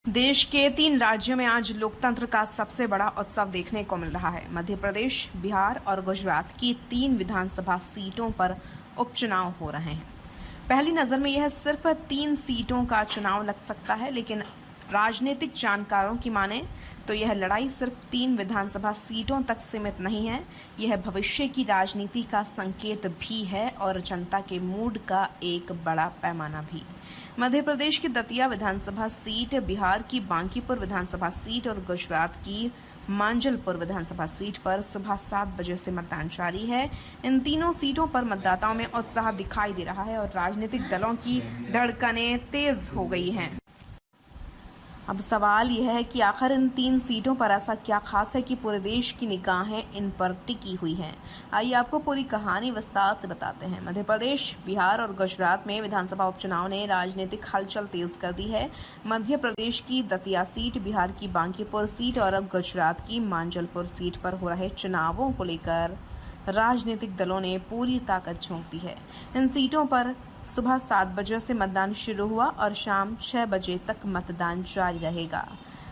देश के 3 राज्यों में आज लोकतंत्र का सबसे बड़ा उत्सव देखने को मिल रहा है। मध्य प्रदेश, बिहार और गुजरात की 3 विधानसभा सीटों पर उपचुनाव हो रहे हैं। पहली नजर में यह सिर्फ 3 सीटों का चुनाव लग सकता है, लेकिन राजनीतिक जानकारों की माने तो यह लड़ाई सिर्फ 3 विधानसभा सीटों तक सीमित नहीं है। यह भविष्य की राजनीति का संकेत भी है और जनता के मूड का एक बड़ा पैमाना भी। मध्य प्रदेश की दतिया विधानसभा सीट, बिहार की बांकीपुर विधानसभा सीट और गुजरात की मांजलपुर विधानसभा सीट पर सुबह 7 बजे से मतदान जारी है। इन तीनों सीटों पर मतदाताओं में उत्साह दिखाई दे रहा है और राजनीतिक दलों की धड़कनें तेज हो गई हैं। अब सवाल यह है कि आखिर इन 3 सीटों पर ऐसा क्या खास है कि पूरे देश की निगाहें इन पर टिकी हुई हैं। आइए आपको पूरी कहानी विस्तार से बताते हैं। मध्य प्रदेश, बिहार और गुजरात में विधानसभा उपचुनाव ने राजनीतिक हलचल तेज कर दी है। मध्य प्रदेश की दतिया सीट, बिहार की बांकीपुर सीट और अब गुजरात की मांजलपुर सीट पर हो रहे चुनावों को लेकर राजनीतिक दलों ने पूरी ताकत झोंक दी है। इन सीटों पर सुबह 7 बजे से मतदान शुरू हुआ और शाम 6 बजे तक मतदान जारी रहेगा।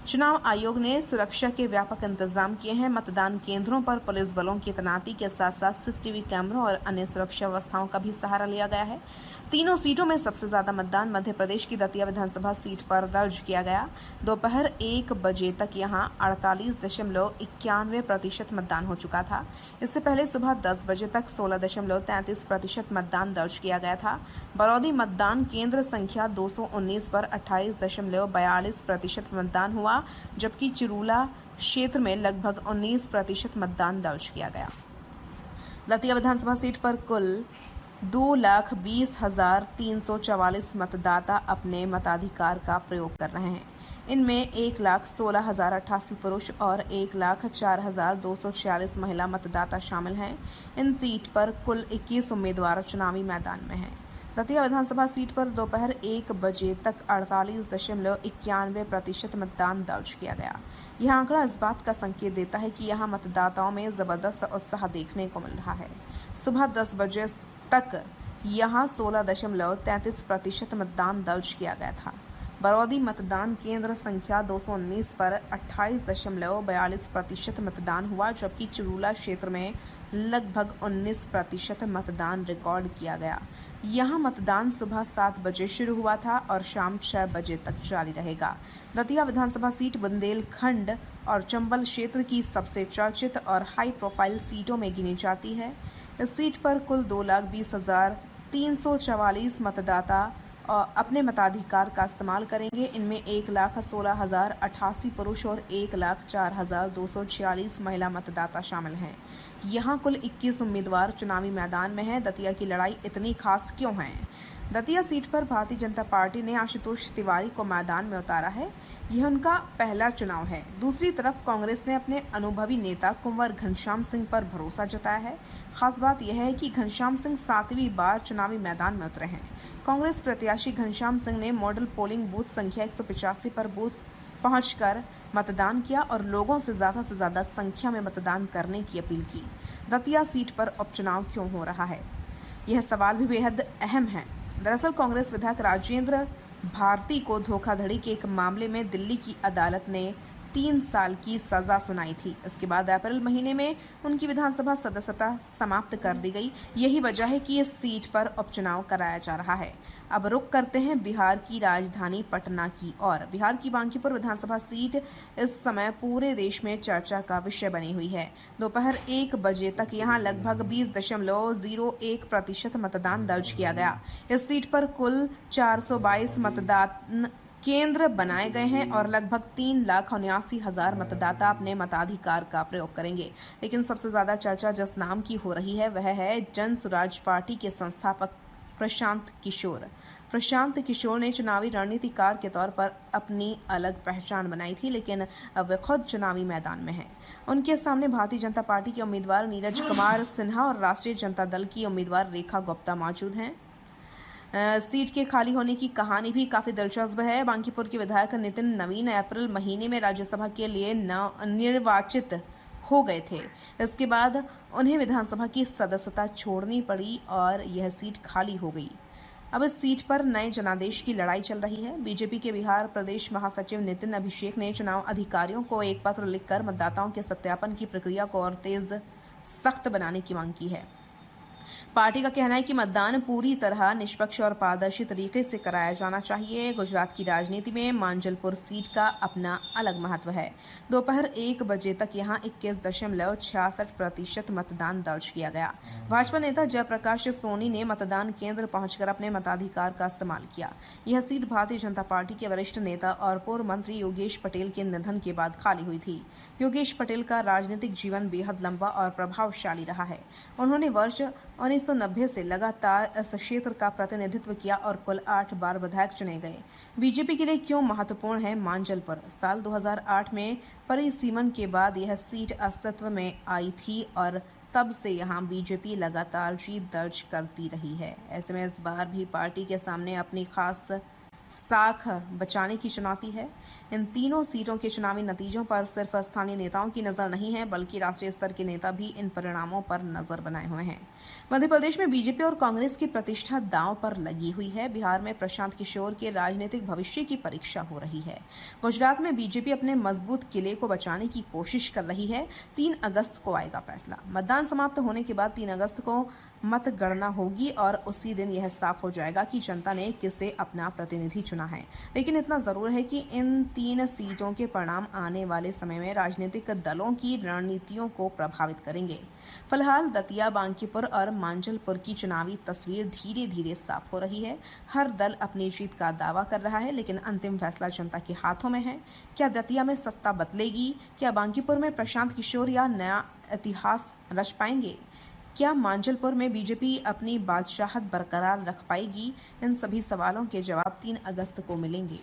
चुनाव आयोग ने सुरक्षा के व्यापक इंतजाम किए हैं। मतदान केंद्रों पर पुलिस बलों की तैनाती के साथ साथ सीसीटीवी कैमरों और अन्य सुरक्षा व्यवस्थाओं का भी सहारा लिया गया है। तीनों सीटों में सबसे ज्यादा मतदान मध्य प्रदेश की दतिया विधानसभा सीट पर दर्ज किया गया। दोपहर 1 बजे तक यहां 48.91% मतदान हो चुका था। इससे पहले सुबह 10 बजे तक 16.33% मतदान दर्ज किया गया था। बरौदी मतदान केंद्र संख्या 219 पर 28.42% मतदान हुआ, जबकि चिरूला क्षेत्र में लगभग 19% मतदान दर्ज किया गया। दतिया विधानसभा सीट पर कुल 2,20,344 मतदाता अपने मताधिकार का प्रयोग कर रहे हैं। इनमें 1,16,088 पुरुष और 1,04,246 महिला मतदाता शामिल हैं। इन सीट पर कुल 21 उम्मीदवार चुनावी मैदान में हैं। दतिया विधानसभा सीट पर दोपहर 1 बजे तक 48.91% मतदान दर्ज किया गया। यह आंकड़ा इस बात का संकेत देता है कि यहां मतदाताओं में जबरदस्त उत्साह देखने को मिल रहा है। सुबह 10 बजे तक यहां 16.33% मतदान दर्ज किया गया था। बरौदी मतदान केंद्र संख्या 219 पर 28.42% मतदान हुआ, जबकि चिरूला क्षेत्र में लगभग 19% मतदान रिकॉर्ड किया गया। यहां मतदान सुबह 7 बजे शुरू हुआ था और शाम 6 बजे तक जारी रहेगा। दतिया विधानसभा सीट बुंदेलखंड और चंबल क्षेत्र की सबसे चर्चित और हाई प्रोफाइल सीटों में गिनी जाती है। इस सीट पर कुल 2,20,344 मतदाता अपने मताधिकार का इस्तेमाल करेंगे। इनमें 1,16,088 पुरुष और 1,04,246 महिला मतदाता शामिल हैं। यहां कुल 21 उम्मीदवार चुनावी मैदान में हैं। दतिया की लड़ाई इतनी खास क्यों है? दतिया सीट पर भारतीय जनता पार्टी ने आशुतोष तिवारी को मैदान में उतारा है। यह उनका पहला चुनाव है। दूसरी तरफ कांग्रेस ने अपने अनुभवी नेता कुंवर घनश्याम सिंह पर भरोसा जताया है। खास बात यह है कि घनश्याम सिंह 7वीं बार चुनावी मैदान में उतरे हैं। कांग्रेस प्रत्याशी घनश्याम सिंह ने मॉडल पोलिंग बूथ संख्या 185 पर बूथ पहुंचकर मतदान किया और लोगों से ज्यादा संख्या में मतदान करने की अपील की। दतिया सीट पर उपचुनाव क्यों हो रहा है? यह सवाल भी बेहद अहम है। दरअसल कांग्रेस विधायक राजेंद्र भारती को धोखाधड़ी के एक मामले में दिल्ली की अदालत ने 3 साल की सजा सुनाई थी। इसके बाद अप्रैल महीने में उनकी विधानसभा सदस्यता समाप्त कर दी गई। यही वजह है कि इस सीट पर उपचुनाव कराया जा रहा है। अब रुक करते हैं बिहार की राजधानी पटना की और बिहार की बांकीपुर विधानसभा सीट इस समय पूरे देश में चर्चा का विषय बनी हुई है। दोपहर 1 बजे तक यहां लगभग 20.01% मतदान दर्ज किया गया। इस सीट पर कुल 422 मतदान केंद्र बनाए गए हैं और लगभग 3,79,000 मतदाता अपने मताधिकार का प्रयोग करेंगे। लेकिन सबसे ज्यादा चर्चा जिस नाम की हो रही है वह है जन स्वराज पार्टी के संस्थापक प्रशांत किशोर। प्रशांत किशोर ने चुनावी रणनीतिकार के तौर पर अपनी अलग पहचान बनाई थी, लेकिन अब वे खुद चुनावी मैदान में हैं। उनके सामने भारतीय जनता पार्टी के उम्मीदवार नीरज कुमार सिन्हा और राष्ट्रीय जनता दल की उम्मीदवार रेखा गुप्ता मौजूद हैं। सीट के खाली होने की कहानी भी काफी दिलचस्प है। बांकीपुर के विधायक नितिन नवीन अप्रैल महीने में राज्यसभा के लिए निर्वाचित हो गए थे। इसके बाद उन्हें विधानसभा की सदस्यता छोड़नी पड़ी और यह सीट खाली हो गई। अब इस सीट पर नए जनादेश की लड़ाई चल रही है। बीजेपी के बिहार प्रदेश महासचिव नितिन अभिषेक ने चुनाव अधिकारियों को एक पत्र लिखकर मतदाताओं के सत्यापन की प्रक्रिया को और तेज सख्त बनाने की मांग की है। पार्टी का कहना है कि मतदान पूरी तरह निष्पक्ष और पारदर्शी तरीके से कराया जाना चाहिए। गुजरात की राजनीति में मांजलपुर सीट का अपना अलग महत्व है। दोपहर 1 बजे तक यहां 21.66% मतदान दर्ज किया गया। भाजपा नेता जयप्रकाश सोनी ने मतदान केंद्र पहुंचकर अपने मताधिकार का इस्तेमाल किया। यह सीट भारतीय जनता पार्टी के वरिष्ठ नेता और पूर्व मंत्री योगेश पटेल के निधन के बाद खाली हुई थी। योगेश पटेल का राजनीतिक जीवन बेहद लंबा और प्रभावशाली रहा है। उन्होंने वर्ष 1990 से लगातार इस क्षेत्र का प्रतिनिधित्व किया और कुल 8 बार विधायक चुने गए। बीजेपी के लिए क्यों महत्वपूर्ण है मांजलपुर? साल 2008 में परिसीमन के बाद यह सीट अस्तित्व में आई थी और तब से यहां बीजेपी लगातार जीत दर्ज करती रही है। ऐसे में इस बार भी पार्टी के सामने अपनी खास साख बचाने की चुनौती है। इन तीनों सीटों के चुनावी नतीजों पर सिर्फ स्थानीय नेताओं की नजर नहीं है, बल्कि राष्ट्रीय स्तर के नेता भी इन परिणामों पर नजर बनाए हुए हैं। मध्य प्रदेश में बीजेपी और कांग्रेस की प्रतिष्ठा दांव पर लगी हुई है। बिहार में प्रशांत किशोर के राजनीतिक भविष्य की परीक्षा हो रही है। गुजरात में बीजेपी अपने मजबूत किले को बचाने की कोशिश कर रही है। 3 अगस्त को आएगा फैसला। मतदान समाप्त होने के बाद 3 अगस्त को मतगणना होगी और उसी दिन यह साफ हो जाएगा कि जनता ने किसे अपना प्रतिनिधि चुना है। लेकिन इतना जरूर है कि इन 3 सीटों के परिणाम आने वाले समय में राजनीतिक दलों की रणनीतियों को प्रभावित करेंगे। फिलहाल दतिया, बांकीपुर और मांजलपुर की चुनावी तस्वीर धीरे धीरे साफ हो रही है। हर दल अपनी जीत का दावा कर रहा है, लेकिन अंतिम फैसला जनता के हाथों में है। क्या दतिया में सत्ता बदलेगी? क्या बांकीपुर में प्रशांत किशोर या नया इतिहास रच पाएंगे? क्या मांजलपुर में बीजेपी अपनी बादशाहत बरकरार रख पाएगी? इन सभी सवालों के जवाब 3 अगस्त को मिलेंगे।